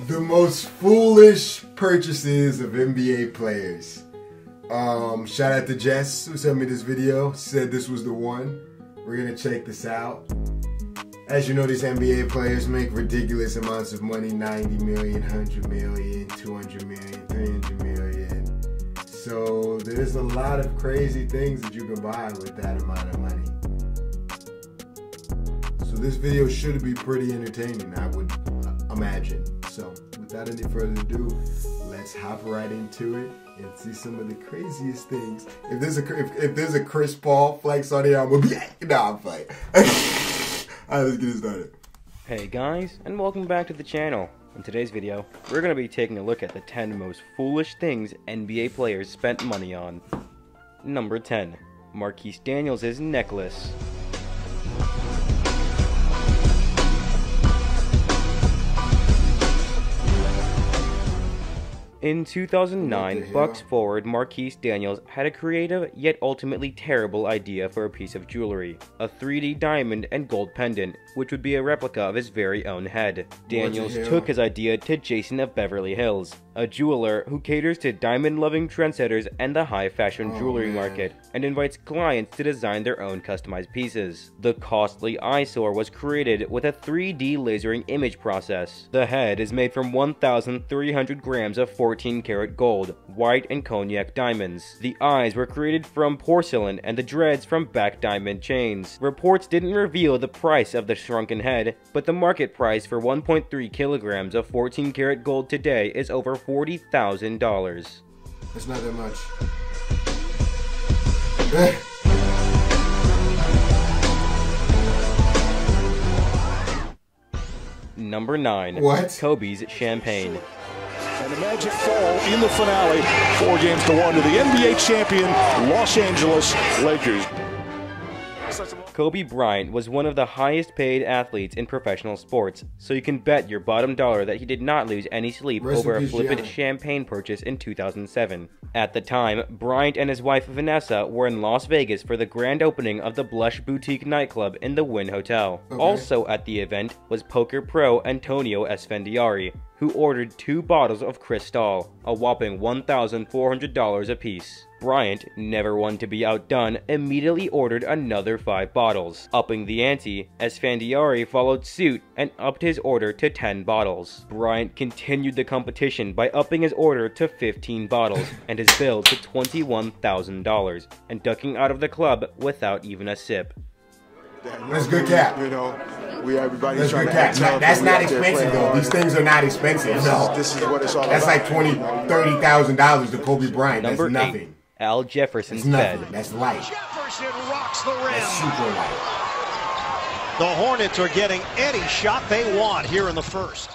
The most foolish purchases of NBA players. Shout out to Jess who sent me this video. Said this was the one. We're gonna check this out. As you know, these NBA players make ridiculous amounts of money. 90 million, 100 million, 200 million, 300 million. So there's a lot of crazy things that you can buy with that amount of money. So this video should be pretty entertaining, I would imagine. So without any further ado, let's hop right into it and see some of the craziest things. If there's a Chris Paul flex on here, I'm gonna be nah, I'm playing. Alright, let's get it started. Hey guys, and welcome back to the channel. In today's video, we're going to be taking a look at the 10 most foolish things NBA players spent money on. Number 10. Marquis Daniels' necklace. In 2009, Bucks forward Marquis Daniels had a creative yet ultimately terrible idea for a piece of jewelry, a 3D diamond and gold pendant, which would be a replica of his very own head. Daniels took his idea to Jason of Beverly Hills, a jeweler who caters to diamond-loving trendsetters and the high-fashion jewelry market, and invites clients to design their own customized pieces. The costly eyesore was created with a 3D lasering image process. The head is made from 1,300 grams of 14-karat gold, white and cognac diamonds. The eyes were created from porcelain and the dreads from back diamond chains. Reports didn't reveal the price of the shrunken head, but the market price for 1.3 kilograms of 14-karat gold today is over $40,000. That's not that much. Number 9. What? Kobe's champagne. And the Magic fall in the finale, 4-1 to the NBA champion Los Angeles Lakers. Kobe Bryant was one of the highest paid athletes in professional sports, so you can bet your bottom dollar that he did not lose any sleep over a flippant champagne purchase in 2007. At the time, Bryant and his wife Vanessa were in Las Vegas for the grand opening of the Blush Boutique nightclub in the Wynn Hotel. Also at the event was poker pro Antonio Esfandiari, who ordered 2 bottles of Cristal, a whopping $1,400 apiece. Bryant, never one to be outdone, immediately ordered another 5 bottles. Upping the ante, Esfandiari followed suit and upped his order to 10 bottles. Bryant continued the competition by upping his order to 15 bottles and his bill to $21,000, and ducking out of the club without even a sip. That's good cap. You know, everybody's trying to act tough. That's not expensive though. These things are not expensive. This is what it's all about. That's like $20,000-$30,000 to Kobe Bryant. That's nothing. 8. Al Jefferson's Bed. Bed. That's light. Jefferson rocks the rim. That's super light. The Hornets are getting any shot they want here in the first.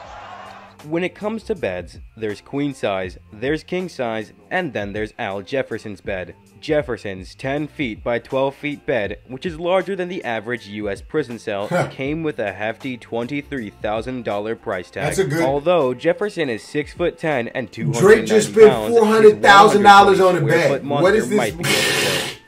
When it comes to beds, there's queen size, there's king size, and then there's Al Jefferson's bed. Jefferson's 10 feet by 12 feet bed, which is larger than the average US prison cell, came with a hefty $23,000 price tag. That's a good... Although Jefferson is 6'10" and 290 Drake just spent $400,000 on a bed. What is this? Might be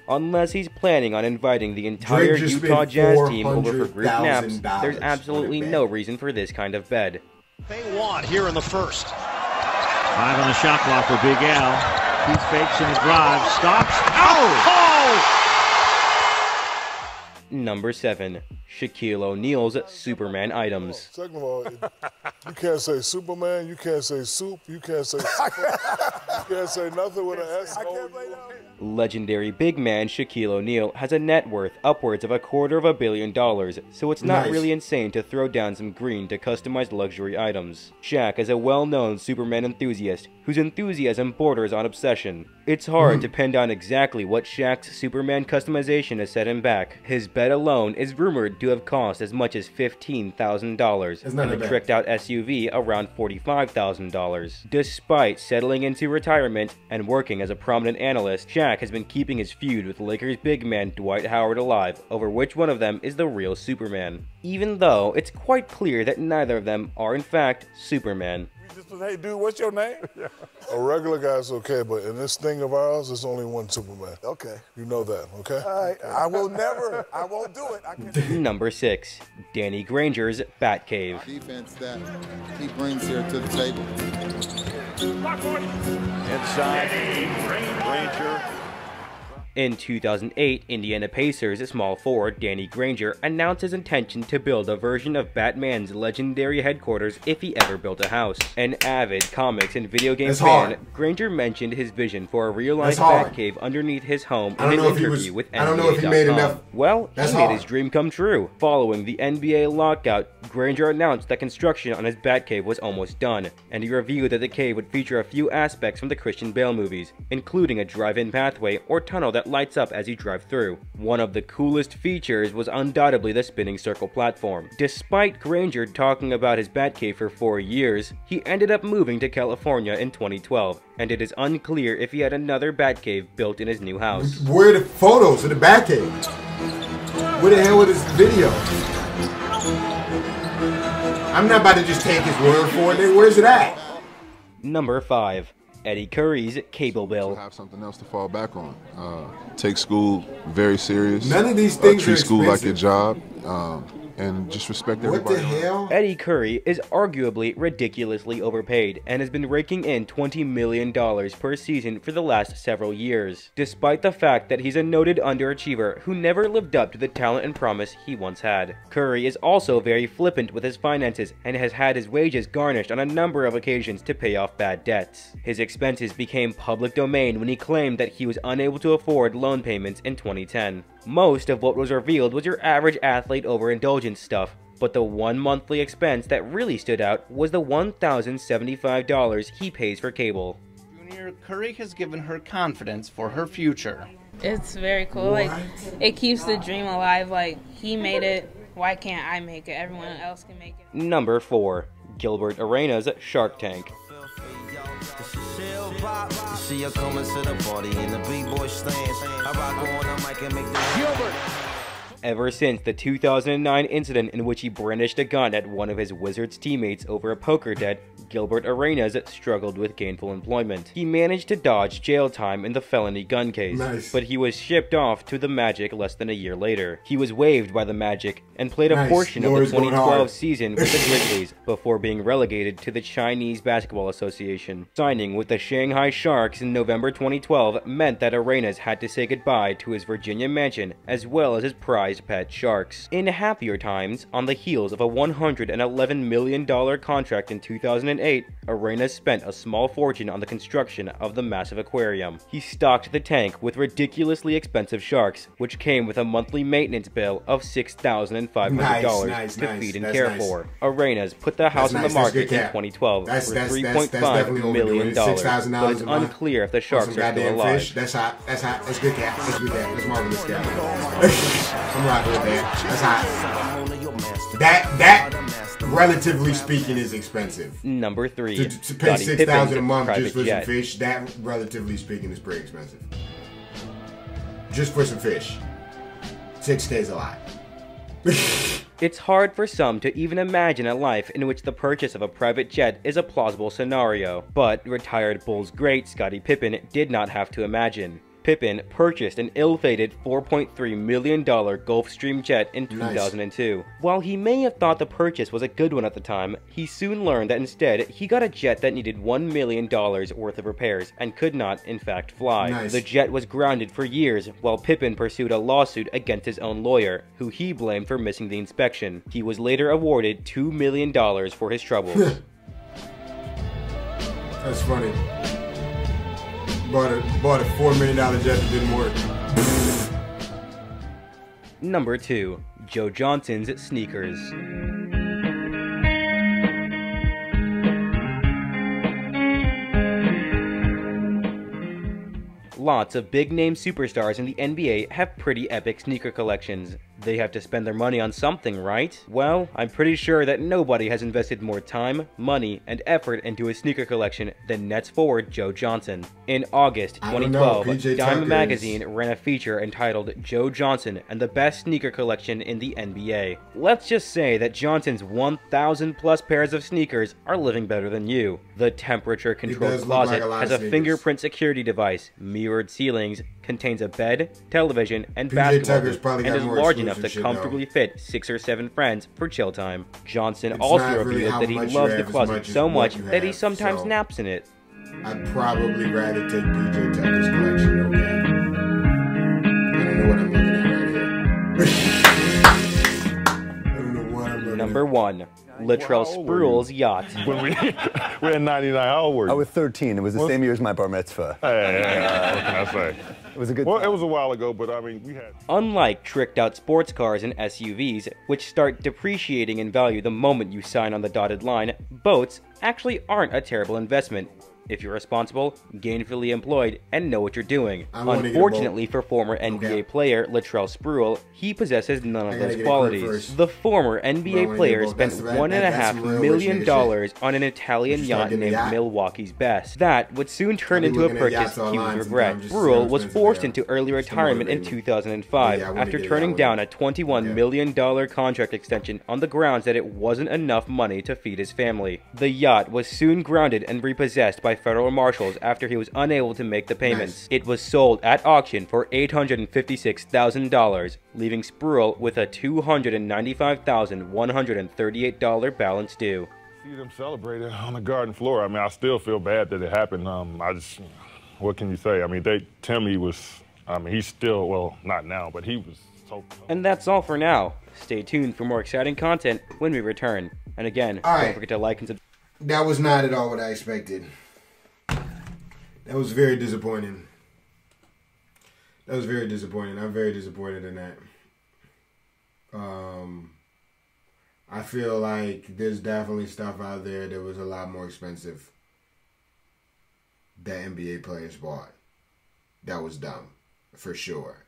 unless he's planning on inviting the entire Utah Jazz team over for group naps, there's absolutely no reason for this kind of bed. They want here in the first. 5 on the shot clock for Big Al. He fakes and drives, stops. Oh! Number 7. Shaquille O'Neal's Superman items. Second of all, you can't say Superman, you can't say soup, you can't say super, you can't say nothing with an S. Legendary big man Shaquille O'Neal has a net worth upwards of $250 million, so it's not really insane to throw down some green to customize luxury items. Shaq is a well-known Superman enthusiast whose enthusiasm borders on obsession. It's hard to pin down exactly what Shaq's Superman customization has set him back. His bed alone is rumored to have cost as much as $15,000, and the tricked-out SUV around $45,000. Despite settling into retirement and working as a prominent analyst, Shaq has been keeping his feud with Lakers big man Dwight Howard alive over which one of them is the real Superman, even though it's quite clear that neither of them are in fact Superman. just was, hey, dude, what's your name? Yeah. A regular guy's okay, but in this thing of ours, there's only one Superman. Okay. You know that, okay? All right. I won't do it. Number 6, Danny Granger's Batcave. Defense that he brings here to the table. Inside, Granger. In 2008, Indiana Pacers small forward Danny Granger announced his intention to build a version of Batman's legendary headquarters if he ever built a house. An avid comics and video game fan, Granger mentioned his vision for a real-life Batcave underneath his home in an interview with NBA.com. I don't know if he made enough. Well, he made his dream come true. Following the NBA lockout, Granger announced that construction on his Batcave was almost done, and he revealed that the cave would feature a few aspects from the Christian Bale movies, including a drive-in pathway or tunnel that lights up as you drive through. One of the coolest features was undoubtedly the spinning circle platform. Despite Granger talking about his Batcave for 4 years, he ended up moving to California in 2012, and it is unclear if he had another Batcave built in his new house. Where are the photos of the Batcave? Where the hell is this video? I'm not about to just take his word for it. Where's it at? Number 5. Eddie Curry's cable bill. Have something else to fall back on. Take school very serious. None of these things treat are school like expensive. your job, and just respect everybody. What the hell? Eddie Curry is arguably ridiculously overpaid and has been raking in $20 million per season for the last several years, despite the fact that he's a noted underachiever who never lived up to the talent and promise he once had. Curry is also very flippant with his finances and has had his wages garnished on a number of occasions to pay off bad debts. His expenses became public domain when he claimed that he was unable to afford loan payments in 2010. Most of what was revealed was your average athlete overindulgence stuff, but the one monthly expense that really stood out was the $1,075 he pays for cable. Junior, Curry has given her confidence for her future. It's very cool. Like, it keeps the dream alive. Like, he made it. Why can't I make it? Everyone else can make it. Number 4. Gilbert Arenas' Shark Tank. Gilbert. Ever since the 2009 incident in which he brandished a gun at one of his Wizards teammates over a poker debt, Gilbert Arenas struggled with gainful employment. He managed to dodge jail time in the felony gun case, but he was shipped off to the Magic less than a year later. He was waived by the Magic and played a portion of the 2012 season with the Grizzlies before being relegated to the Chinese Basketball Association. Signing with the Shanghai Sharks in November 2012 meant that Arenas had to say goodbye to his Virginia mansion as well as his prized pet sharks. In happier times, on the heels of a $111 million contract in 2008, Arenas spent a small fortune on the construction of the massive aquarium. He stocked the tank with ridiculously expensive sharks, which came with a monthly maintenance bill of $6,500 to feed and care for. Arenas put the house on the market in 2012 for $3.5 million, but it's unclear if the sharks are still alive. That's hot. That's hot. That's good cap. That's good cap. That's marvelous cap. I'm rocking with that. That's hot. That relatively speaking is expensive. Number 3. To pay $6,000 a month just for jet. some fish, that relatively speaking is pretty expensive. Just for some fish. $6K is a lot. It's hard for some to even imagine a life in which the purchase of a private jet is a plausible scenario, but retired Bulls great Scottie Pippen did not have to imagine. Pippen purchased an ill-fated $4.3 million Gulfstream jet in 2002. While he may have thought the purchase was a good one at the time, he soon learned that instead he got a jet that needed $1 million worth of repairs and could not, in fact, fly. The jet was grounded for years while Pippen pursued a lawsuit against his own lawyer, who he blamed for missing the inspection. He was later awarded $2 million for his troubles. That's funny. Bought a $4 million jet that didn't work. Number 2. Joe Johnson's sneakers. Lots of big-name superstars in the NBA have pretty epic sneaker collections. They have to spend their money on something, right? Well, I'm pretty sure that nobody has invested more time, money, and effort into a sneaker collection than Nets forward Joe Johnson. In August 2012, Dime magazine ran a feature entitled Joe Johnson and the Best Sneaker Collection in the NBA. Let's just say that Johnson's 1,000 plus pairs of sneakers are living better than you. The temperature-controlled closet has a fingerprint security device, mirrored ceilings, contains a bed, television, and basketball hoop, and is large enough to comfortably fit 6 or 7 friends for chill time. Johnson also revealed that he loves the closet so much that he sometimes naps in it. I'd probably rather take PJ Tucker's collection, okay? I don't know what I'm looking at right here. I don't know what I'm looking at. Number 1. Latrell Spruill's Yacht. When we're in 99, how old were you? I was 13. It was the same year as my bar mitzvah. Hey, what can I say? It was a good Well, time. it was a while ago, but I mean, we had... Unlike tricked-out sports cars and SUVs, which start depreciating in value the moment you sign on the dotted line, boats actually aren't a terrible investment if you're responsible, gainfully employed, and know what you're doing. Unfortunately for former NBA player Latrell Spruill, he possesses none of those qualities. The former NBA player spent $1.5 million on an Italian yacht named Milwaukee's Best. That would soon turn into a purchase he would regret. Spruill was forced into early retirement in 2005 after turning down a $21 million contract extension on the grounds that it wasn't enough money to feed his family. The yacht was soon grounded and repossessed by federal marshals after he was unable to make the payments. It was sold at auction for $856,000, leaving Spruill with a $295,138 balance due. See them celebrating on the garden floor. I mean, I still feel bad that it happened. What can you say? I mean, Timmy was, he's still, well, not now, but he was so... And that's all for now. Stay tuned for more exciting content when we return. And again, don't forget to like and subscribe. That was not at all what I expected. That was very disappointing. That was very disappointing. I'm very disappointed in that. I feel like there's definitely stuff out there that was a lot more expensive that NBA players bought. That was dumb, for sure.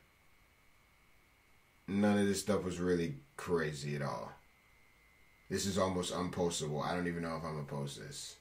None of this stuff was really crazy at all. This is almost unpostable. I don't even know if I'm gonna post this.